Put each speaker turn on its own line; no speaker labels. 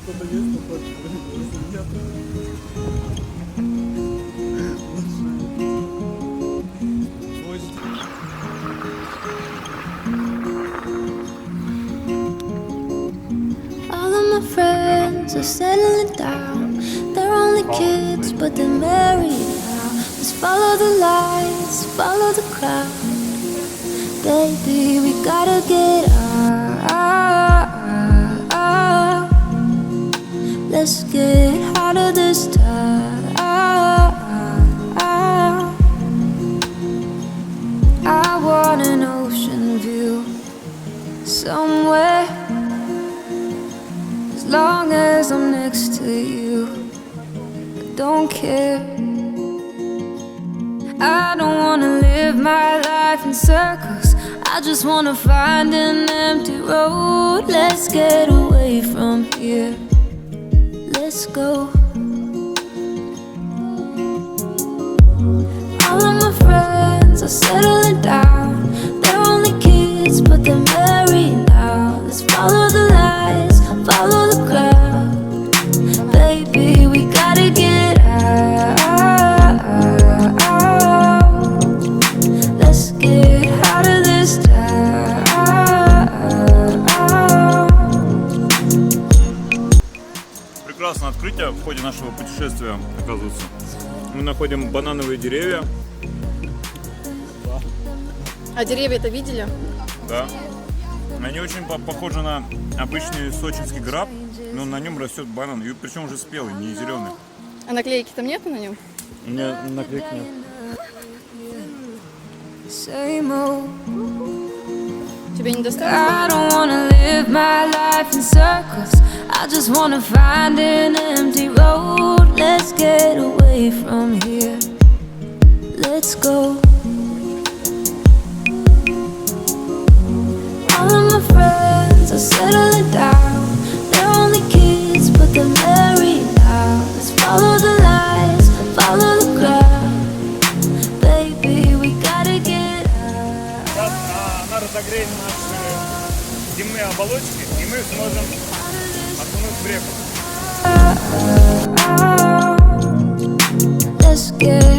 кто-то есть, кто хочет. Если нет, лучше.
All of my friends are settling down. They're only kids, but they're married now. Just follow the lights, follow the crowd. Baby, we gotta get out. Let's get out of this town. I want an ocean view somewhere. As long as I'm next to you, I don't care. I don't wanna live my life in circles. I just wanna find an empty road. Let's get away from here. Let's go. All of my friends are settling down. They're only kids, but they're married now. Let's follow the lights, follow the crowd. Baby, we gotta get out. Let's get out of this town.
Прекрасное открытие в ходе нашего путешествия, оказывается. Мы находим банановые деревья.
А деревья-то видели?
Да. Они очень похожи на обычный сочинский граб, но на нем растет банан, и причем уже спелый, не зеленый.
А наклейки там нету на нем?
У меня наклеек нет.
Same old.
Тебе не
I
досталось?
don't wanna live my life in circles. I just wanna find an empty road. Let's get away from here. Let's go. All of my friends are settling down. They're only kids, but they're married now. Let's follow the lights, follow the crowd. Baby, we gotta get out.
Сейчас она разогреет наши земные оболочки, и мы сможем окунуть в реку.
Let's get